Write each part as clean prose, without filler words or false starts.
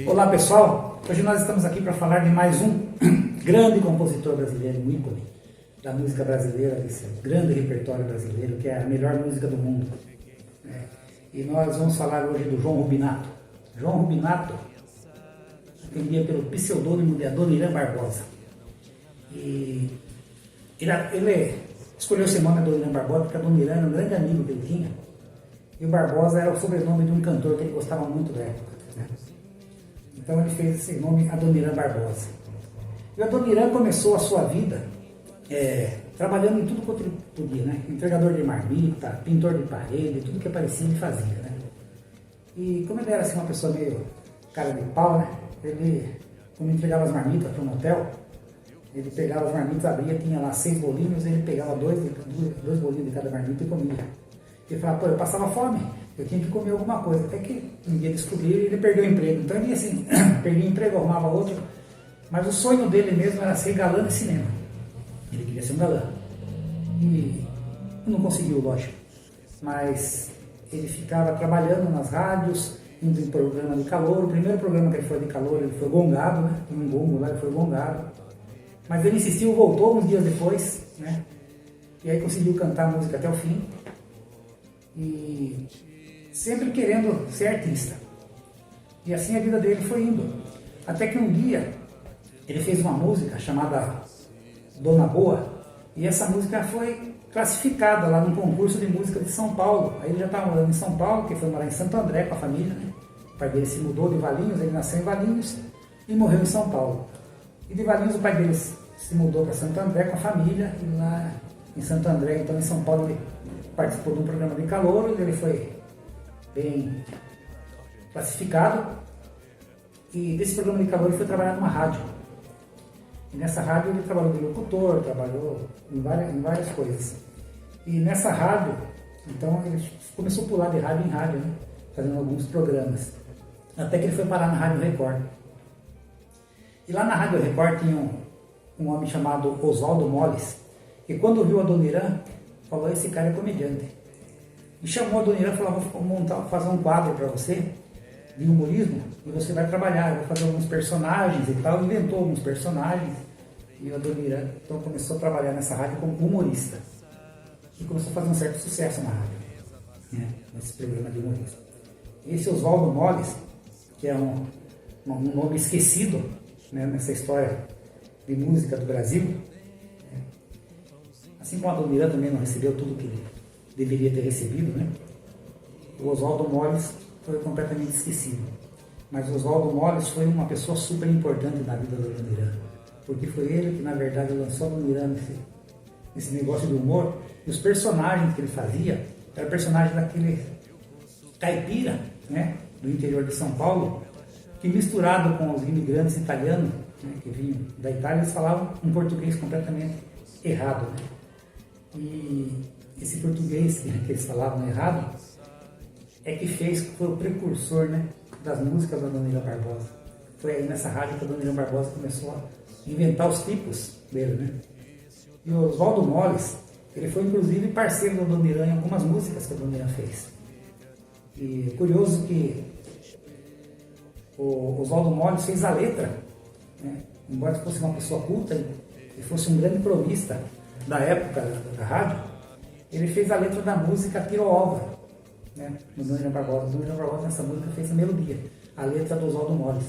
Olá pessoal, hoje nós estamos aqui para falar de mais um grande compositor brasileiro, um ícone da música brasileira, desse grande repertório brasileiro, que é a melhor música do mundo. E nós vamos falar hoje do João Rubinato. João Rubinato atendia pelo pseudônimo de Adoniran Barbosa. E ele escolheu esse nome Adoniran Barbosa porque Adoniran era um grande amigo que ele tinha. E o Barbosa era o sobrenome de um cantor que ele gostava muito da época. Então ele fez esse nome Adoniran Barbosa. E o Adoniran começou a sua vida trabalhando em tudo quanto ele podia, né? Entregador de marmita, pintor de parede, tudo que aparecia ele fazia, né? E como ele era assim, uma pessoa meio cara de pau, né? Ele, quando entregava as marmitas para um hotel, ele pegava as marmitas, abria, tinha lá 6 bolinhos, ele pegava dois bolinhos de cada marmita e comia. Ele falava, pô, eu passava fome, eu tinha que comer alguma coisa. Até que ninguém descobriu e ele perdeu o emprego. Então ele assim, perdia o emprego, arrumava outro. Mas o sonho dele mesmo era ser galã de cinema. Ele queria ser um galã. E não conseguiu, lógico. Mas ele ficava trabalhando nas rádios, indo em programa de calor. O primeiro programa que ele foi de calor, ele foi gongado, né? Tem um gongo lá, ele foi gongado. Mas ele insistiu, voltou uns dias depois, né? E aí conseguiu cantar a música até o fim. E sempre querendo ser artista. E assim a vida dele foi indo. Até que um dia ele fez uma música chamada Dona Boa, e essa música foi classificada lá num concurso de música de São Paulo. Aí ele já estava morando em São Paulo, que foi morar em Santo André com a família, né? O pai dele se mudou de Valinhos, ele nasceu em Valinhos e morreu em São Paulo. E de Valinhos o pai dele se mudou para Santo André com a família, e lá em Santo André, então em São Paulo, ele participou de um programa de calouro, ele foi bem classificado, e desse programa de calouro ele foi trabalhar numa rádio. E nessa rádio ele trabalhou de locutor, trabalhou em várias coisas. E nessa rádio, então ele começou a pular de rádio em rádio, né? Fazendo alguns programas. Até que ele foi parar na Rádio Record. E lá na Rádio Record tinha um homem chamado Oswaldo Moles, que quando viu a Adoniran, falou, esse cara é comediante. E chamou a Adoniran e falou, vou fazer um quadro para você, de humorismo, e você vai trabalhar, vai fazer alguns personagens e tal. Inventou alguns personagens, e o Adoniran então começou a trabalhar nessa rádio como humorista. E começou a fazer um certo sucesso na rádio, né? Nesse programa de humorista. Esse Oswaldo Moles, que é um nome esquecido, né, nessa história de música do Brasil, né? Assim como a Adoniran também não recebeu tudo que ele deveria ter recebido, né? O Oswaldo Moles foi completamente esquecido. Mas o Oswaldo Moles foi uma pessoa super importante na vida da Adoniran, porque foi ele que, na verdade, lançou a Adoniran nesse negócio de humor. E os personagens que ele fazia eram personagens daquele caipira, né, do interior de São Paulo, que misturado com os imigrantes italianos, né, que vinham da Itália, eles falavam um português completamente errado, né? E esse português que eles falavam errado foi o precursor, né, das músicas da Adoniran Barbosa. Foi aí nessa rádio que a Adoniran Barbosa começou a inventar os tipos dele, né? E o Oswaldo Moles, ele foi inclusive parceiro da Adoniran em algumas músicas que a Adoniran fez. E é curioso que o Oswaldo Moles fez a letra, né? Embora fosse uma pessoa culta e fosse um grande cronista da época da rádio, ele fez a letra da música Piroalva, né, do Adoniran Barbosa. O Adoniran Barbosa nessa música fez a melodia, a letra do Oswaldo Moles.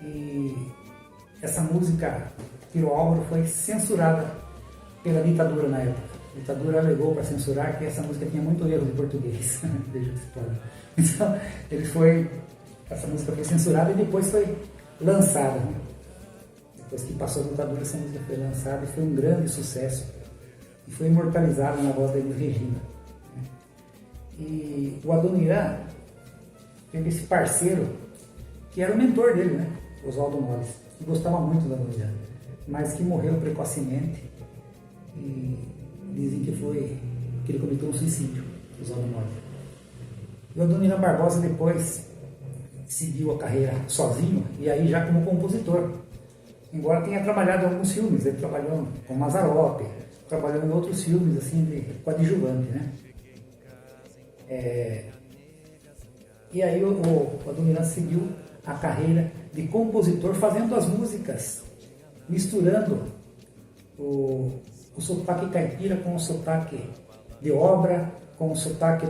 E essa música Piroalva foi censurada pela ditadura na época. A ditadura alegou para censurar que essa música tinha muito erro de português. Então essa música foi censurada e depois foi lançada, né? Depois que passou a ditadura, essa música foi lançada e foi um grande sucesso. E foi imortalizada na voz da Elis Regina. E o Adoniran teve esse parceiro que era o mentor dele, né? Oswaldo Moles, que gostava muito da Adoniran, mas que morreu precocemente e dizem que ele cometeu um suicídio, Oswaldo Moles. E o Adoniran Barbosa depois seguiu a carreira sozinho e aí já como compositor. Embora tenha trabalhado em alguns filmes, ele trabalhou com Mazzaropi, trabalhou em outros filmes, assim, de coadjuvante, né? E aí o Adoniran seguiu a carreira de compositor, fazendo as músicas, misturando o sotaque caipira com o sotaque de obra, com o sotaque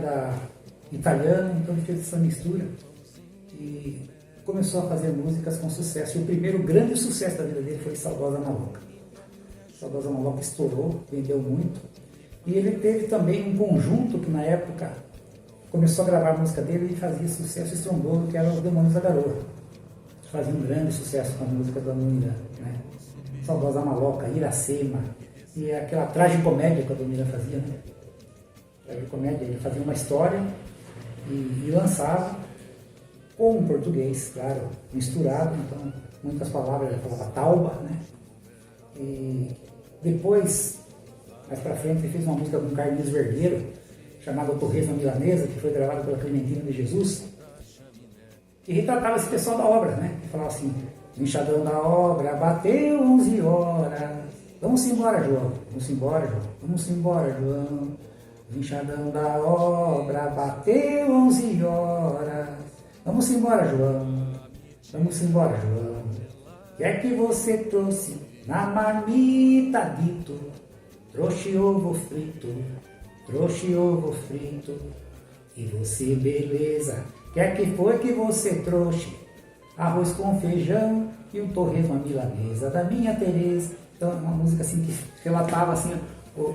italiano. Então ele fez essa mistura e começou a fazer músicas com sucesso. E o primeiro grande sucesso da vida dele foi Saudosa Maloca. Saudosa Maloca estourou, vendeu muito. E ele teve também um conjunto que na época começou a gravar a música dele e fazia sucesso estrondoso, que era Os Demônios da Garoa. Fazia um grande sucesso com a música do Adoniran, né? Saudosa Maloca, Iracema, e aquela tragicomédia que o Adoniran fazia, né? Tragicomédia, ele fazia uma história e lançava com o português, claro, misturado, então muitas palavras, ele falava tauba, né? E depois, mais pra frente, ele fez uma música com o Carlinhos Vergueiro, chamada Torresmo Milanesa, que foi gravada pela Clementina de Jesus, que retratava esse pessoal da obra, né? Ele falava assim: o enxadão da obra bateu 11 horas, vamos embora, João, vamos embora, João, vamos embora, João. O enxadão da obra bateu 11 horas, vamos embora, João, vamos embora, João. O que é que você trouxe na marmita dito? Trouxe ovo frito, trouxe ovo frito. E você, beleza, que é que foi que você trouxe? Arroz com feijão e um torresmo à milanesa da minha Tereza. Então, uma música assim que relatava assim,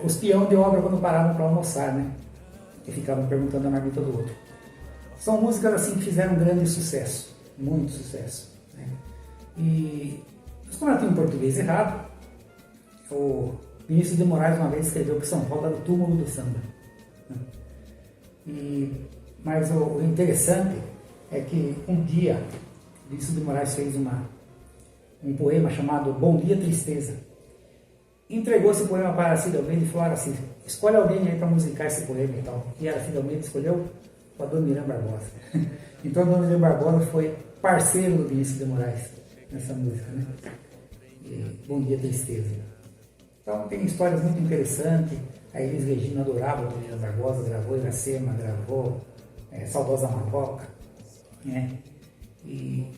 os peões de obra quando paravam para almoçar, né? E ficavam perguntando a marmita do outro. São músicas assim que fizeram um grande sucesso, muito sucesso, né? E como ela tem um português errado, o Vinícius de Moraes uma vez escreveu que São Paulo era o túmulo do samba, né? Mas o interessante é que um dia Vinícius de Moraes fez um poema chamado Bom Dia Tristeza. Entregou esse poema para Aracide Almeida e falou assim: escolhe alguém aí para musicar esse poema e tal. E Aracide Almeida escolheu o Adoniran Barbosa. Então o Adoniran Barbosa foi parceiro do Vinícius de Moraes nessa música, né? E Bom Dia Tristeza. Então tem histórias muito interessantes. A Elis Regina adorava o Adoniran Barbosa, gravou Iracema, gravou Saudosa Maloca, né? E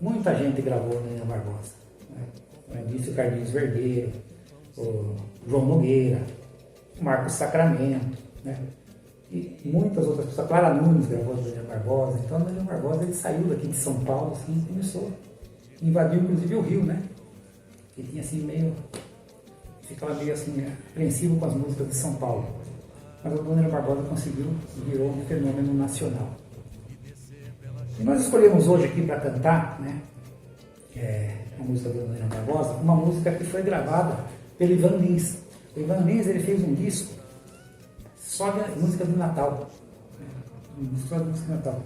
muita gente gravou o Adoniran Barbosa, né? Como eu disse, o Carlinhos Vergueiro, o João Nogueira, o Marcos Sacramento, né? E muitas outras pessoas. Clara Nunes gravou o Adoniran Barbosa. Então o Adoniran Barbosa ele saiu daqui de São Paulo assim, e começou, invadiu inclusive o Rio, né? Que tinha assim ficava meio assim apreensivo com as músicas de São Paulo. Mas o Adoniran Barbosa conseguiu e virou um fenômeno nacional. E nós escolhemos hoje aqui para cantar, né? A música do Adoniran Barbosa, uma música que foi gravada pelo Ivan Lins. O Ivan Lins ele fez um disco só de música do Natal, só de música do Natal.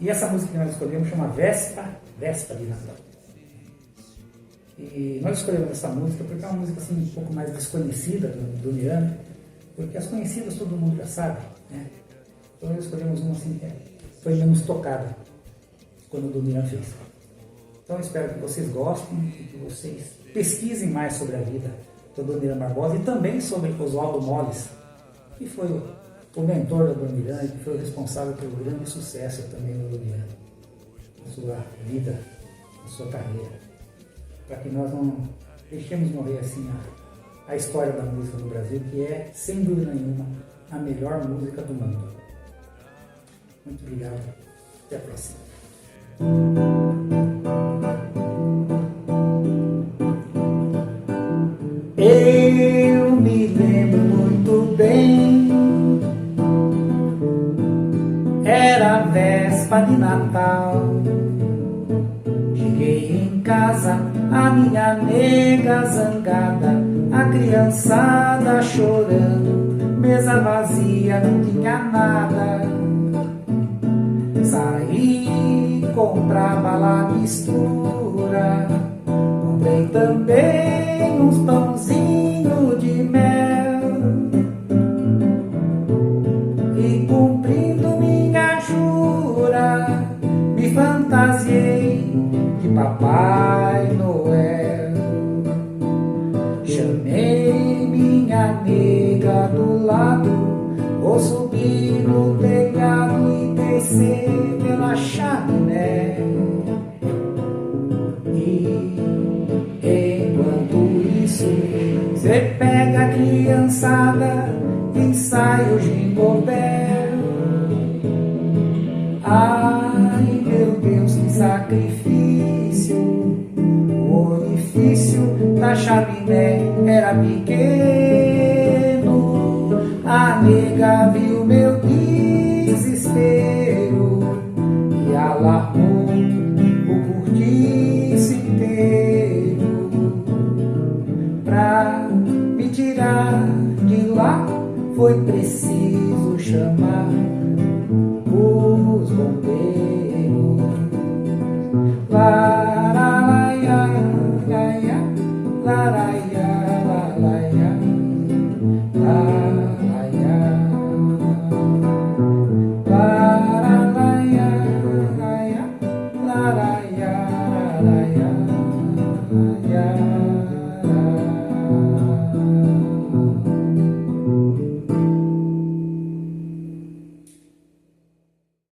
E essa música que nós escolhemos chama Vespa de Natal. E nós escolhemos essa música porque é uma música assim, um pouco mais desconhecida do Adoniran, porque as conhecidas todo mundo já sabe, né? Então nós escolhemos uma assim que foi menos tocada quando o Adoniran fez. Então eu espero que vocês gostem e que vocês pesquisem mais sobre a vida do Adoniran Barbosa e também sobre Oswaldo Molles, que foi o mentor do Adoniran e que foi o responsável pelo grande sucesso também do Adoniran, na sua vida, na sua carreira. Para que nós não deixemos morrer assim a história da música no Brasil, que é, sem dúvida nenhuma, a melhor música do mundo. Muito obrigado. Até a próxima. Eu me lembro muito bem, era véspera de Natal. Cheguei em casa, a minha nega zangada, a criançada chorando, mesa vazia, não tinha nada. Saí, comprava lá mistura, comprei também uns pãozinhos de mel. E cumprindo minha jura, me fantasiei de Papai Noel. Chamei minha da chaminé. E enquanto isso, cê pega a criançada e sai o Jingle Bell. Ai meu Deus, que sacrifício! O orifício da chaminé era pequeno. A nega viu meu desespero e alarmou o cortiço inteiro. Pra me tirar de lá foi preciso chamar os bombeiros. Laralaia, laia, laraia, lalaia, lalaia, laralaia, laia, laraia, laraia, laraia.